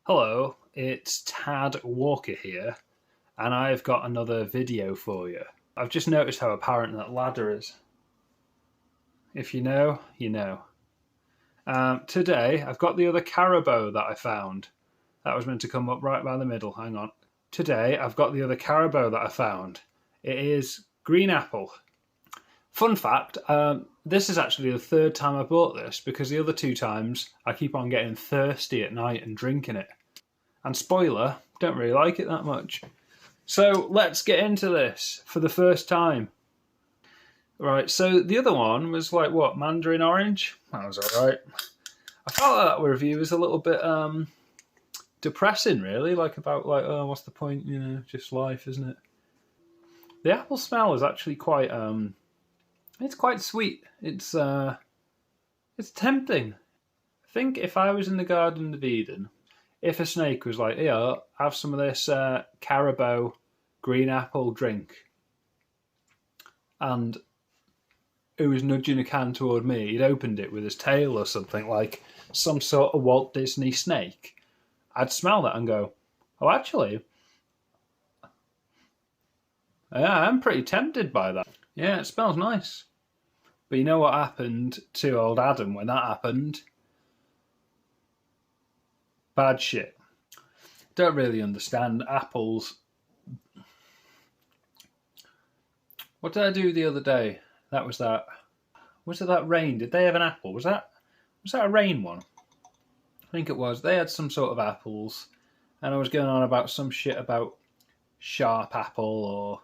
Hello, it's Tad Walker here, and I've got another video for you. I've just noticed how apparent that ladder is. If you know, you know. Today, I've got the other Carabao that I found. That was meant to come up right by the middle, hang on. Today, I've got the other Carabao that I found. It is green apple. Fun fact, this is actually the third time I bought this because the other two times I keep on getting thirsty at night and drinking it. And spoiler, don't really like it that much. So let's get into this for the first time. Right, so the other one was like what, mandarin orange? That was alright. I felt like that review was a little bit depressing, really. Oh, what's the point? Just life, isn't it? The apple smell is actually quite it's quite sweet. It's tempting. I think if I was in the Garden of Eden, if a snake was like, "Yeah, have some of this Carabao green apple drink," and it was nudging a can toward me, he'd opened it with his tail or something, like some sort of Walt Disney snake, I'd smell that and go, "Oh, actually, yeah, I'm pretty tempted by that. Yeah, it smells nice." But you know what happened to old Adam when that happened? Bad shit. Don't really understand apples. What did I do the other day? Was it that rain? Did they have an apple? Was that a rain one? I think it was. They had some sort of apples, and I was going on about some shit about sharp apple or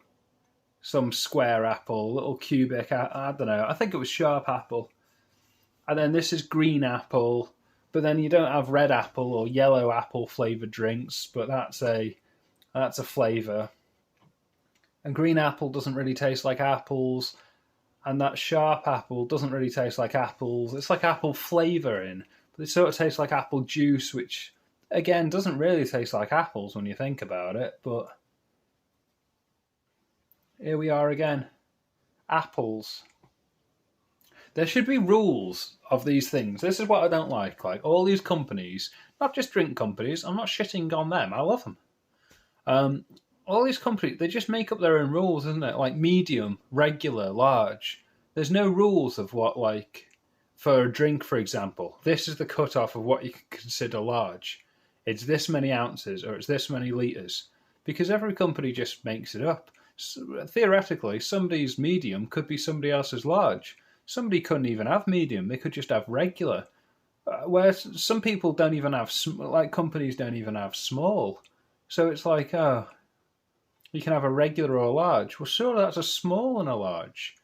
some square apple, little cubic. I don't know. I think it was sharp apple. And then this is green apple, but then you don't have red apple or yellow apple flavored drinks, but that's a flavor. And green apple doesn't really taste like apples, and that sharp apple doesn't really taste like apples. It's like apple flavouring, but it sort of tastes like apple juice, which again doesn't really taste like apples when you think about it. But here we are again. Apples. There should be rules of these things. This is what I don't like. Like all these companies, not just drink companies, I'm not shitting on them. I love them. All these companies, they just make up their own rules, isn't it? Like medium, regular, large. There's no rules of what, like, for a drink, for example, this is the cutoff of what you can consider large. It's this many ounces or it's this many litres. Because every company just makes it up. So, theoretically, somebody's medium could be somebody else's large. Somebody couldn't even have medium, they could just have regular. Where some people don't even have, like companies don't even have small. So it's like, oh, you can have a regular or a large. Well, surely that's a small and a large.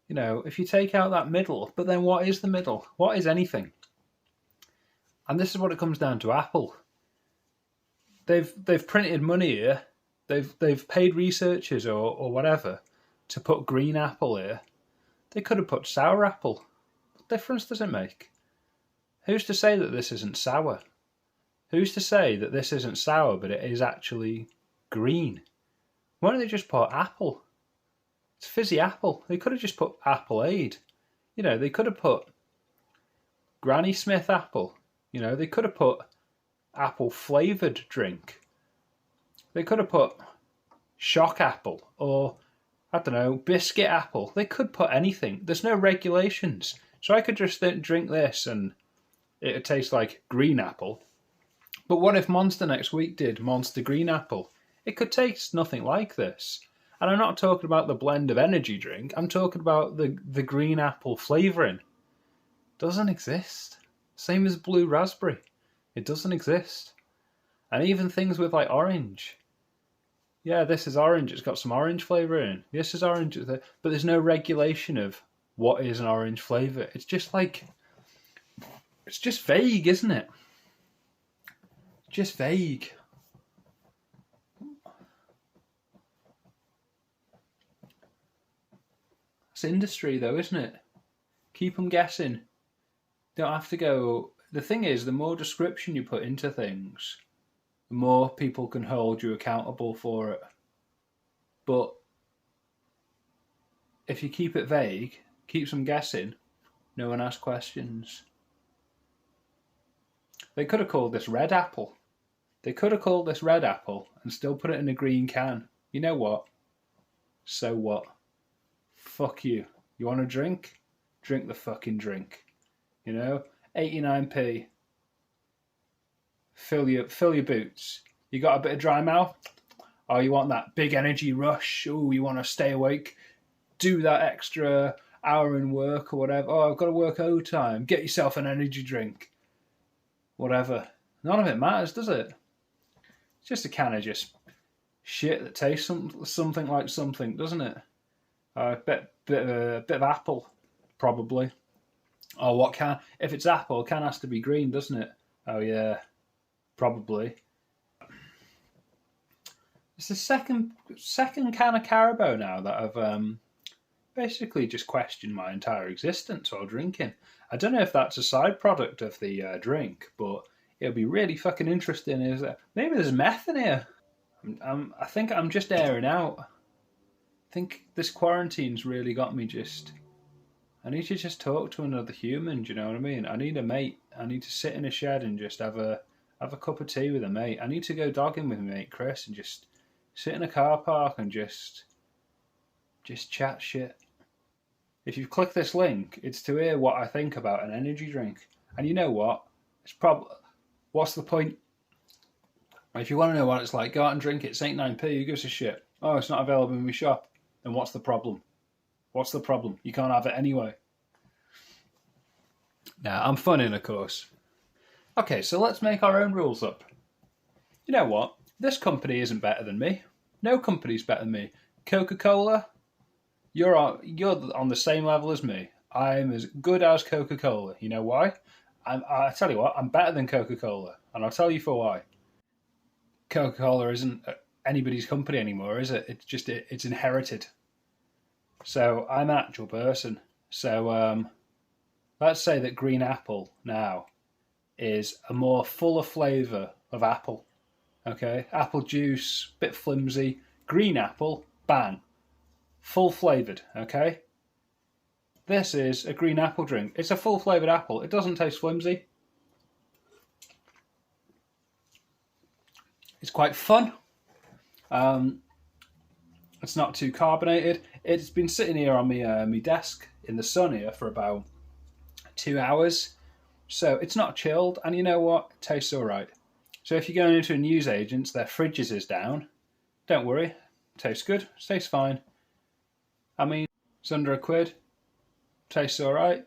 If you take out that middle, but then what is the middle? What is anything? And this is what it comes down to Apple. They've printed money here. They've paid researchers or whatever to put green apple here. They could have put sour apple. What difference does it make? Who's to say that this isn't sour? Who's to say that this isn't sour, but it is actually green? Why don't they just put apple? It's fizzy apple. They could have just put Appleade. They could have put Granny Smith apple. They could have put apple flavoured drink. They could have put shock apple or, I don't know, biscuit apple. They could put anything. There's no regulations. So I could just drink this and it would taste like green apple. But what if Monster next week did Monster Green Apple? It could taste nothing like this. And I'm not talking about the blend of energy drink. I'm talking about the green apple flavouring. Doesn't exist. Same as blue raspberry. It doesn't exist. And even things with like orange. Yeah, this is orange. It's got some orange flavour in. This is orange. But there's no regulation of what is an orange flavour. It's just vague, isn't it? Just vague. It's industry though, isn't it? Keep them guessing. Don't have to go. The thing is, the more description you put into things, the more people can hold you accountable for it. But if you keep it vague, keeps them guessing, no one asks questions. They could have called this red apple. They could have called this red apple and still put it in a green can. You know what? So what? Fuck you. You want a drink? Drink the fucking drink. 89p. Fill your boots. You got a bit of dry mouth? Oh, you want that big energy rush? Oh, you want to stay awake? Do that extra hour in work or whatever. Oh, I've got to work overtime. Get yourself an energy drink. Whatever. None of it matters, does it? It's just a can of just shit that tastes something like something, doesn't it? A bit of apple, probably. Oh, what can? If it's apple, can has to be green, doesn't it? Oh yeah, probably. It's the second can of Carabao now that I've basically just questioned my entire existence while drinking. I don't know if that's a side product of the drink, but it'll be really fucking interesting. Is that maybe there's meth in here? I think I'm just airing out. I think this quarantine's really got me just... I need to just talk to another human, do you know what I mean? I need a mate. I need to sit in a shed and just have a cup of tea with a mate. I need to go dogging with my mate Chris and just sit in a car park and just chat shit. If you click this link, it's to hear what I think about an energy drink. And you know what? What's the point? If you want to know what it's like, go out and drink it. It's 89p. Who gives a shit? Oh, it's not available in my shop. Then what's the problem? What's the problem? You can't have it anyway. Now, I'm funning, of course. Okay, so let's make our own rules up. You know what? This company isn't better than me. No company's better than me. Coca-Cola, you're on the same level as me. I'm as good as Coca-Cola. You know why? I tell you what, I'm better than Coca-Cola. And I'll tell you for why. Coca-Cola isn't anybody's company anymore, is it? It's inherited. So I'm an actual person. So let's say that green apple now is a more fuller flavour of apple. Okay, apple juice, bit flimsy. Green apple, bang, full flavoured. Okay, this is a green apple drink. It's a full flavoured apple. It doesn't taste flimsy. It's quite fun. It's not too carbonated. It's been sitting here on my desk in the sun here for about 2 hours. So it's not chilled, and you know what? It tastes all right. So if you're going into a newsagent's, their fridges is down. Don't worry. It tastes good. It tastes fine. I mean, it's under £1. Tastes all right.